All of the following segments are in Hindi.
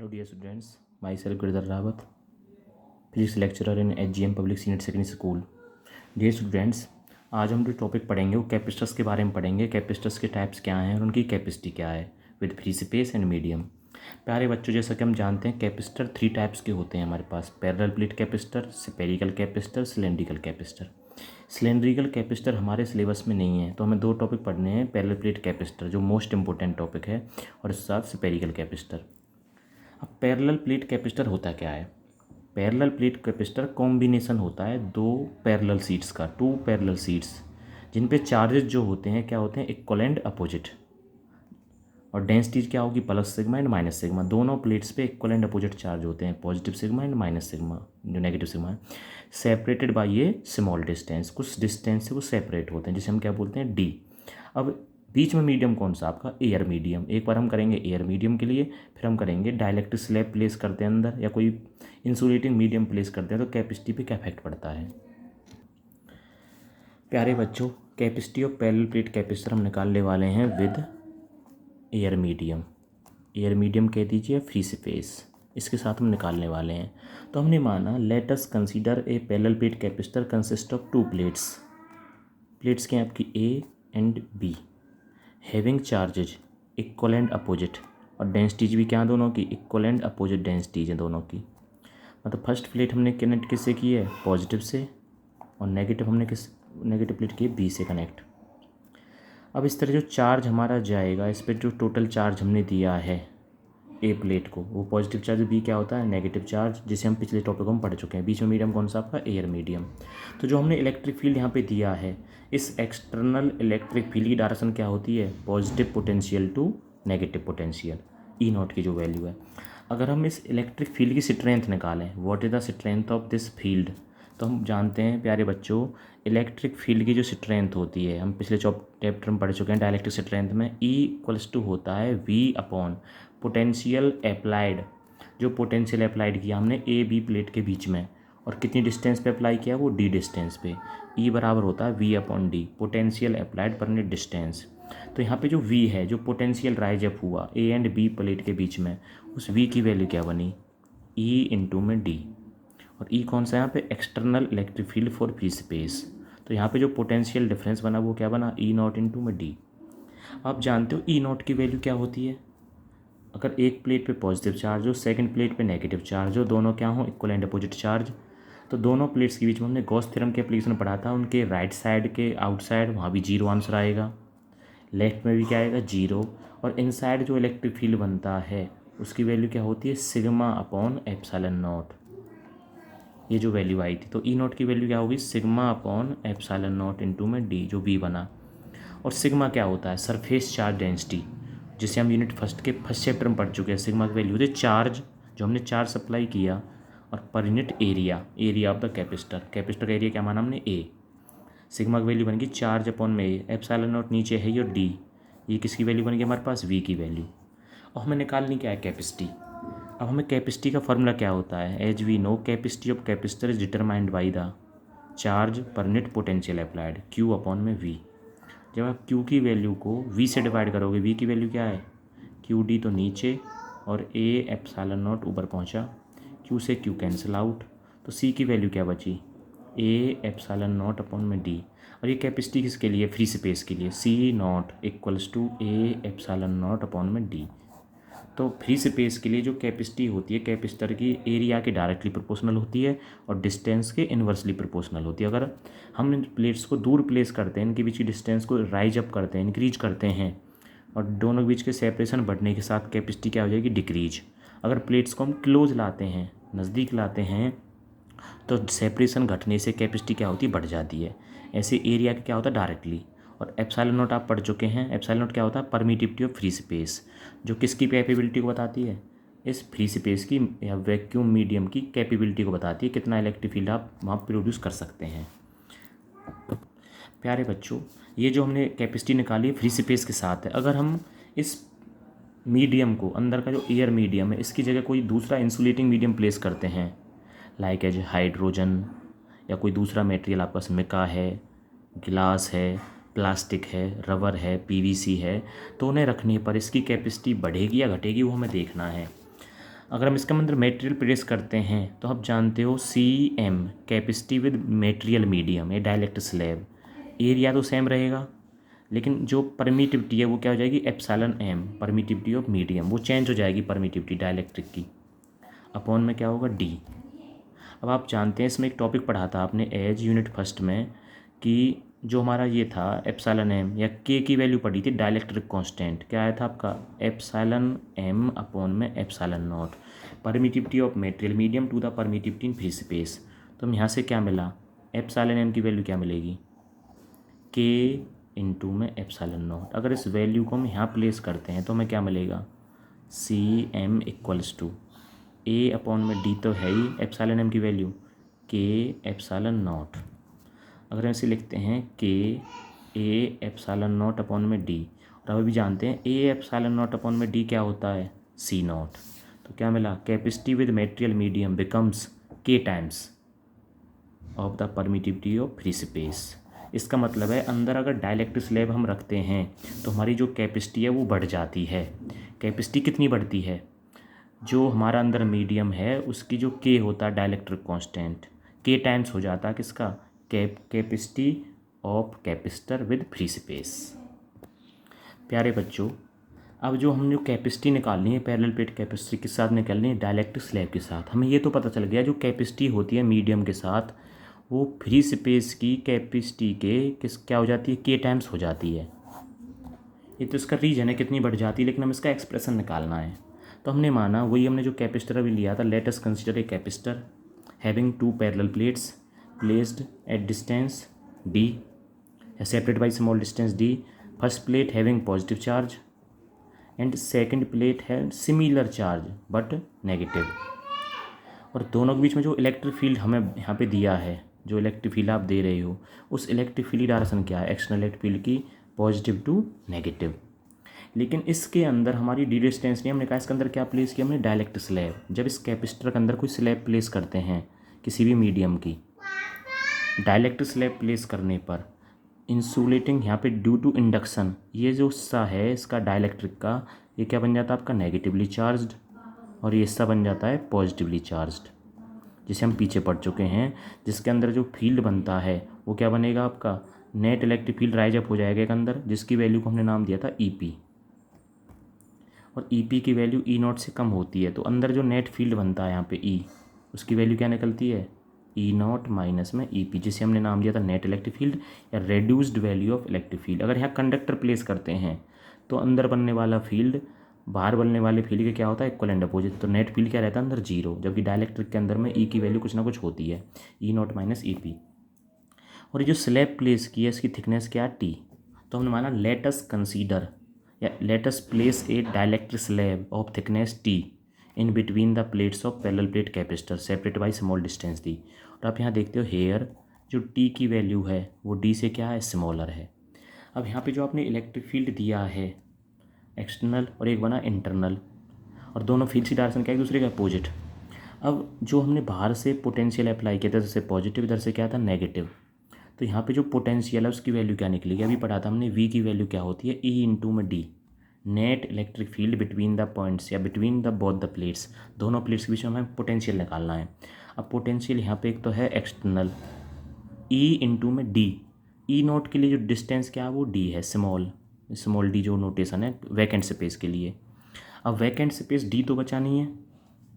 Hello dear students, myself Girdhar Rawat, physics lecturer in HGM public senior secondary school. Dear students, आज हम जो टॉपिक पढ़ेंगे वो कैपेसिटर्स के बारे में पढ़ेंगे। कैपेसिटर्स के टाइप्स क्या हैं और उनकी कैपेसिटी क्या है with free space and medium. प्यारे बच्चों, जैसा कि हम जानते हैं कैपेसिटर 3 टाइप्स के होते हैं हमारे पास: parallel plate capacitor, spherical capacitor, cylindrical capacitor. Cylindrical capacitor हमारे सिलेबस में नहीं है, तो हमें 2 टॉपिक पढ़ने हैं। पैरेलल प्लेट कैपेसिटर जो मोस्ट इंपॉर्टेंट टॉपिक है, और इसके साथ स्फेरिकल कैपेसिटर। अब पैरेलल प्लेट कैपेसिटर होता क्या है? पैरेलल प्लेट कैपेसिटर कॉम्बिनेशन होता है 2 पैरेलल शीट्स का, 2 पैरेलल शीट्स, जिन पे चार्जेस जो होते हैं क्या होते हैं, इक्वल एंड अपोजिट। और डेंसिटी क्या होगी, plus sigma and minus sigma. दोनों प्लेट्स पे इक्वल एंड अपोजिट चार्ज होते हैं, positive sigma and minus sigma, जो नेगेटिव सिग्मा है। सेपरेटेड बाय ये स्मॉल डिस्टेंस, कुछ डिस्टेंस से वो सेपरेट होते हैं, जिसे हम क्या बोलते हैं, डी। अब बीच में मीडियम कौन सा आपका, एयर मीडियम। एक बार हम करेंगे एयर मीडियम के लिए, फिर हम करेंगे डाइलेक्ट्रिक स्लैब प्लेस करते हैं अंदर, या कोई इंसुलेटिंग मीडियम प्लेस करते हैं तो कैपेसिटी पे क्या इफेक्ट पड़ता है। प्यारे बच्चों, capacity of parallel plate capacitor हम निकालने वाले हैं with air medium. Air medium कह दीजिए, फ्री स्पेस, इसके साथ हम निकालने वाले हैं। तो हमने माना let us consider a parallel plate capacitor consist of 2 plates. Plates के आपकी A and B, having charges equal and opposite, और डेंसिटीज भी क्या दोनों की, इक्वल एंड अपोजिट डेंसिटीज हैं दोनों की। मतलब फर्स्ट प्लेट हमने कनेक्ट किससे की है, पॉजिटिव से, और नेगेटिव हमने नेगेटिव प्लेट की बी से कनेक्ट। अब इस तरह जो चार्ज हमारा जाएगा, इस पर जो टोटल चार्ज हमने दिया है ए प्लेट को, वो पॉजिटिव चार्ज, बी क्या होता है, नेगेटिव चार्ज, जिसे हम पिछले टॉपिक में पढ़ चुके हैं। बीच में मीडियम कौन सा आपका, एयर मीडियम। तो जो हमने इलेक्ट्रिक फील्ड यहाँ पे दिया है, इस एक्सटर्नल इलेक्ट्रिक फील्ड की डायरेक्शन क्या होती है, positive potential to negative potential, E not की जो वैल्यू है। अगर हम इस इलेक्ट्रिक फील्ड की स्ट्रेंथ निकालें, what is the strength of this field, तो हम जानते हैं प्यारे बच्चों, इलेक्ट्रिक फील्ड की जो स्ट्रेंथ होती है, हम पिछले चैप्टर में पढ़ चुके हैं डाइलेक्ट्रिक स्ट्रेंथ में, ई इक्वल्स टू होता है वी अपॉन पोटेंशियल अप्लाइड। जो पोटेंशियल अप्लाइड किया हमने ए बी प्लेट के बीच में, और कितनी डिस्टेंस पे अप्लाई किया, वो डी डिस्टेंस पे, ई बराबर होता है V upon D, potential applied per unit distance. तो यहाँ पे जो वी है, जो पोटेंशियल राइज अप हुआ ए एंड बी प्लेट के बीच में, उस वी की वैल्यू क्या बनी, ई इंटू में डी। और ई कौन सा यहाँ पे, external electric field for free space. तो यहाँ पे जो पोटेंशियल डिफरेंस बना वो क्या बना, ई नॉट इंटू में डी। आप जानते हो ई नॉट की वैल्यू क्या होती है, अगर एक प्लेट पे पॉजिटिव चार्ज हो, सेकंड प्लेट पे नेगेटिव चार्ज हो, दोनों क्या हो, इक्वल एंड अपोजिट चार्ज, तो दोनों प्लेट्स के बीच में हमने गॉस थ्योरम के एप्लीकेशन पढ़ा था, उनके राइट साइड के आउटसाइड वहाँ भी जीरो आंसर आएगा, लेफ्ट में भी क्या आएगा, जीरो। और इनसाइड जो इलेक्ट्रिक फील्ड बनता है उसकी वैल्यू क्या होती है, सिग्मा अपॉन एप्सिलॉन नॉट। ये जो वैल्यू आई थी, तो ई नॉट की वैल्यू क्या होगी, sigma upon epsilon not into में डी, जो बी बना। और सिग्मा क्या होता है, सरफेस चार्ज डेंसिटी, जिसे हम यूनिट फर्स्ट चैप्टर में पढ़ चुके हैं। सिग्मा की वैल्यू होती है चार्ज, जो हमने चार्ज सप्लाई किया, और per unit area, area of the capacitor. Capacitor का एरिया क्या माना हमने, ए। सिग्मा की वैल्यू बन गई चार्ज अपॉन में ए, एप्सिलॉन नॉट नीचे है, और डी, ये किसकी वैल्यू बन गई हमारे पास, वी की वैल्यू। और हमें निकालनी क्या है, कैपेसिटी। अब हमें कैपेसिटी का फॉर्मूला क्या होता है, as we know capacity of capacitor is determined by the charge per unit potential applied, Q upon में वी। जब आप Q की वैल्यू को V से डिवाइड करोगे, V की वैल्यू क्या है, क्यू डी तो नीचे, और A एप्सिलॉन नॉट ऊपर पहुंचा, Q से Q कैंसिल आउट, तो C की वैल्यू क्या बची, A एप्सिलॉन नॉट अपॉन में D। और ये कैपेसिटी किसके लिए, फ्री स्पेस के लिए, C not equals to A epsilon not upon में D। तो फ्री स्पेस के लिए जो कैपेसिटी होती है कैपेसिटर की, एरिया के डायरेक्टली प्रोपोर्शनल होती है और डिस्टेंस के इन्वर्सली प्रोपोर्शनल होती है। अगर हम इन प्लेट्स को दूर प्लेस करते हैं, इनके बीच की डिस्टेंस को राइज अप करते हैं, इंक्रीज करते हैं, और दोनों के बीच के सेपरेशन बढ़ने के साथ कैपेसिटी क्या हो जाएगी, डिक्रीज। अगर प्लेट्स को हम क्लोज लाते हैं, नज़दीक लाते हैं, तो सेपरेशन घटने से कैपेसिटी क्या होती है, बढ़ जाती है। ऐसे एरिया का क्या होता है, डायरेक्टली। और एप्सिलॉन नॉट आप पढ़ चुके हैं, एप्सिलॉन नॉट क्या होता है, परमिटिविटी ऑफ फ्री स्पेस, जो किसकी कैपेबिलिटी को बताती है, इस फ्री स्पेस की या वैक्यूम मीडियम की कैपेबिलिटी को बताती है, कितना इलेक्ट्रिक फील्ड आप वहाँ प्रोड्यूस कर सकते हैं। प्यारे बच्चों, ये जो हमने कैपेसिटी निकाली है फ्री स्पेस के साथ है। अगर हम इस मीडियम को, अंदर का जो एयर मीडियम है, इसकी जगह कोई दूसरा इंसुलेटिंग मीडियम प्लेस करते हैं, लाइक एज हाइड्रोजन, या कोई दूसरा मटेरियल आपका मिका है, गिलास है, प्लास्टिक है, रबर है, पीवीसी है, तो उन्हें रखने पर इसकी कैपेसिटी बढ़ेगी या घटेगी, वो हमें देखना है। अगर हम इसके अंदर मटेरियल प्लेस करते हैं तो आप जानते हो CM capacity with material medium, ये डाइलेक्ट स्लैब, एरिया तो सेम रहेगा लेकिन जो परमिटिविटी है वो क्या हो जाएगी epsilon M, permittivity of medium वो चेंज हो जाएगी परमिटिविटी डाइलेक्ट्रिक की, अपॉन में क्या होगा D। अब आप जानते हैं इसमें एक टॉपिक पढ़ा था आपने एज यूनिट फर्स्ट में कि जो हमारा ये था एप्सिलॉन M या K की वैल्यू पढ़ी थी डाइलेक्ट्रिक कांस्टेंट, क्या आया था आपका एप्सिलॉन M अपॉन में epsilon not, permittivity of material medium to the permittivity in free space. तो हम यहाँ से क्या मिला एप्सिलॉन M की वैल्यू क्या मिलेगी K इंटू में एप्सिलॉन नॉट। अगर इस वैल्यू को हम यहाँ प्लेस करते हैं तो हमें क्या मिलेगा CM equals to A upon में D तो है ही एप्सिलॉन M की वैल्यू K एप्सिलॉन नॉट। अगर हम इसे लिखते हैं K A epsilon not upon में D, और अब भी जानते हैं A एप्सिलॉन नॉट अपॉन में D क्या होता है C नॉट। तो क्या मिला capacity with material medium becomes K times of the permittivity of free space. इसका मतलब है अंदर अगर डाइलेक्ट्रिक स्लैब हम रखते हैं तो हमारी जो कैपेसिटी है वो बढ़ जाती है। कैपेसिटी कितनी बढ़ती है, जो हमारा अंदर मीडियम है उसकी जो K होता है डाइलेक्ट्रिक कांस्टेंट K टाइम्स हो जाता है किसका capacity of capacitor with free space. प्यारे बच्चों, अब जो हमने कैपेसिटी निकालनी है पैरेलल प्लेट कैपेसिटी के साथ निकालनी है डाइलेक्ट्रिक स्लैब के साथ, हमें ये तो पता चल गया जो कैपेसिटी होती है मीडियम के साथ वो फ्री स्पेस की कैपेसिटी के क्या हो जाती है K टाइम्स हो जाती है। ये तो इसका रीजन है कितनी बढ़ जाती है, लेकिन हम इसका एक्सप्रेशन निकालना है। तो हमने माना वही हमने जो कैपेसिटर अभी लिया था, let us consider a capacitor having two parallel plates placed at distance D separate by small distance D। First plate having positive charge and second plate है सिमिलर चार्ज बट नेगेटिव, और दोनों के बीच में जो इलेक्ट्रिक फील्ड हमें यहाँ पे दिया है, जो इलेक्ट्रिक फील्ड आप दे रहे हो उस इलेक्ट्रिक फील्ड डायरेक्शन क्या है एक्सटर्नल इलेक्ट्रिक फील्ड की पॉजिटिव टू नेगेटिव। लेकिन इसके अंदर हमारी डी डिस्टेंस नहीं, हमने कहा इसके अंदर क्या प्लेस किया हमने डाइलेक्ट्रिक स्लैब। जब इस कैपेसिटर के अंदर कोई स्लैब प्लेस करते हैं किसी भी मीडियम की, डाइलेक्ट्रिक स्लैब प्लेस करने पर इंसुलेटिंग यहाँ पे ड्यू टू इंडक्शन ये जो हिस्सा है इसका डाइलेक्ट्रिक का ये क्या बन जाता है आपका नेगेटिवली चार्ज्ड, और ये हिस्सा बन जाता है पॉजिटिवली चार्ज्ड, जिसे हम पीछे पढ़ चुके हैं। जिसके अंदर जो फील्ड बनता है वो क्या बनेगा आपका net electric field rise up हो जाएगा एक अंदर, जिसकी वैल्यू को हमने नाम दिया था EP, और EP की वैल्यू E0 से कम होती है तो अंदर जो नेट फील्ड बनता है यहाँ पे E उसकी वैल्यू क्या निकलती है E0 माइनस में EP, जिसे हमने नाम दिया था नेट इलेक्ट्रिक फील्ड या reduced value of electric field. अगर यहाँ कंडक्टर प्लेस करते हैं तो अंदर बनने वाला फील्ड बाहर बनने वाले फील्ड के क्या होता है इक्वल एंड अपोजिट, तो नेट फील्ड क्या रहता है अंदर 0, जबकि डाइलेक्ट्रिक के अंदर में E की वैल्यू कुछ ना कुछ होती है E0 माइनस EP। और ये जो स्लैब प्लेस की है इसकी थिकनेस क्या है T। तो हमने माना लेट अस कंसीडर या let us place a dielectric slab of thickness T in between the plates of parallel plate capacitor separate by small distance D। और आप यहाँ देखते हो हेयर जो T की वैल्यू है वो D से क्या है स्मॉलर है। अब यहाँ पे जो आपने इलेक्ट्रिक फील्ड दिया है एक्सटर्नल और एक बना इंटरनल, और दोनों फील्ड की डायरेक्शन क्या है एक दूसरे के अपोजिट। अब जो हमने बाहर से पोटेंशियल अप्लाई किया था इधर से पॉजिटिव इधर से क्या था नेगेटिव, तो यहाँ पे जो पोटेंशियल है उसकी वैल्यू क्या निकलेगी अभी पढ़ा था हमने V की वैल्यू क्या होती है E इंटू में D, net electric field between the points या between the both the plates, दोनों प्लेट्स के बीच में हमें पोटेंशियल निकालना है। अब पोटेंशियल यहाँ पे एक तो है एक्सटर्नल E इंटू में D, E0 के लिए जो डिस्टेंस क्या है वो D है स्मॉल d जो नोटेशन है वैकेंट स्पेस के लिए। अब वैकेंट स्पेस D तो बचा नहीं है,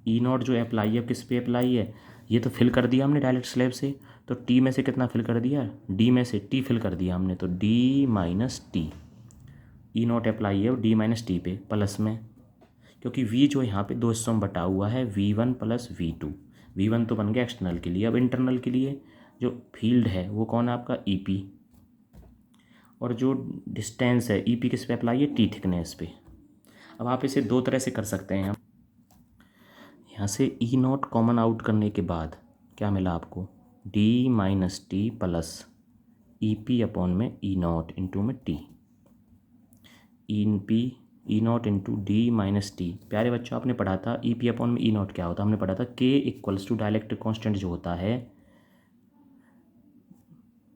E0 जो अप्लाई है किस पे अप्लाई है ये तो फिल कर दिया हमने डायरेक्ट स्लैब से, तो T में से कितना फिल कर दिया D में से T फिल कर दिया हमने, तो D minus T E0 apply है D माइनस T पे प्लस में, क्योंकि V जो यहाँ पे दो हिस्सों में बटा हुआ है V1 प्लस V2, V1 तो बन गया एक्सटर्नल के लिए। अब इंटरनल के लिए जो फील्ड है वो कौन है आपका EP, और जो डिस्टेंस है EP किस पे अप्लाई है T थिकनेस पे। अब आप इसे दो तरह से कर सकते हैं, यहाँ से E0 कॉमन आउट करने के बाद क्या मिला आपको D minus T plus EP upon में E0 इंटू में T, E0 into D minus T। प्यारे बच्चों आपने पढ़ा था EP अपॉन में E0 क्या होता है, हमने पढ़ा था K equals to dielectric constant जो होता है,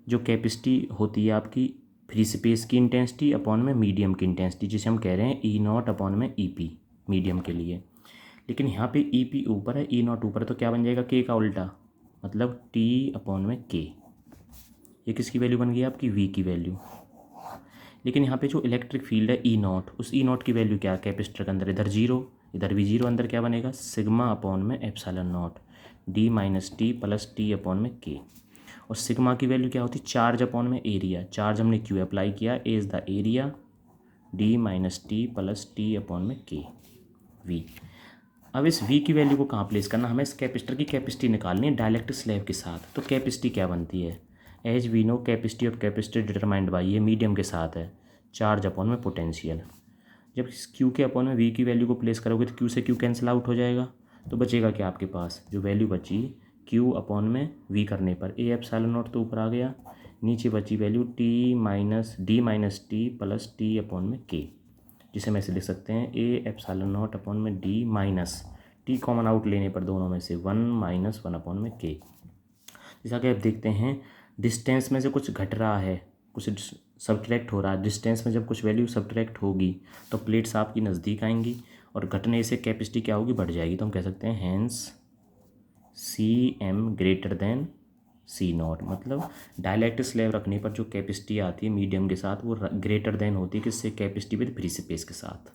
जो कैपेसिटी होती है आपकी फ्री स्पेस की इंटेंसिटी अपॉन में मीडियम की इंटेंसिटी, जिसे हम कह रहे हैं E0 अपॉन में EP मीडियम के लिए। लेकिन यहाँ पे ई पी ऊपर है, ई नॉट ऊपर है, तो क्या बन जाएगा के का उल्टा, मतलब टी अपॉन में के। ये किसकी वैल्यू बन गई आपकी, वी की वैल्यू। लेकिन यहाँ पे जो इलेक्ट्रिक फील्ड है ई नॉट, उस ई नॉट की वैल्यू क्या है कैपेसिटर के अंदर, इधर जीरो, इधर भी जीरो, अंदर क्या बनेगा सिग्मा अपॉन में epsilon not D minus T plus T upon में के। और सिग्मा की वैल्यू क्या होती है, चार्ज अपॉन में एरिया, चार्ज हमने क्यू अप्लाई किया, A is the area, D minus T plus T upon में के वी। अब इस वी की वैल्यू को कहाँ प्लेस करना, हमें इस कैपेसिटर की कैपेसिटी निकालनी है डायलेक्ट्रिक स्लैब के साथ। तो कैपेसिटी क्या बनती है, as we know capacity of capacitor determined by, ये मीडियम के साथ है, चार्ज अपॉन में पोटेंशियल। जब इस क्यू के अपॉन में वी की वैल्यू को प्लेस करोगे तो क्यू से क्यू कैंसिल आउट हो जाएगा, तो बचेगा क्या आपके पास, जो वैल्यू बची क्यू अपॉन में वी करने पर ए एप्सिलॉन नॉट तो ऊपर आ गया, नीचे बची value T minus D minus T plus T upon में के, जिसे हम ऐसे लिख सकते हैं ए एप्सिलॉन नॉट अपॉन में D minus T common out लेने पर दोनों में से वन माइनस वन अपॉन में के। जैसा कि आप देखते हैं डिस्टेंस में से कुछ घट रहा है, कुछ सब्ट्रैक्ट हो रहा है, डिस्टेंस में जब कुछ वैल्यू सब्ट्रैक्ट होगी तो प्लेट्स आपकी नज़दीक आएंगी और घटने से कैपेसिटी क्या होगी, बढ़ जाएगी। तो हम कह सकते हैं hence C M greater than C not, मतलब डायलेक्ट्रिक स्लैब रखने पर जो कैपेसिटी आती है मीडियम के साथ वो ग्रेटर देन होती है किससे, कैपेसिटी विद फ्री स्पेस के साथ।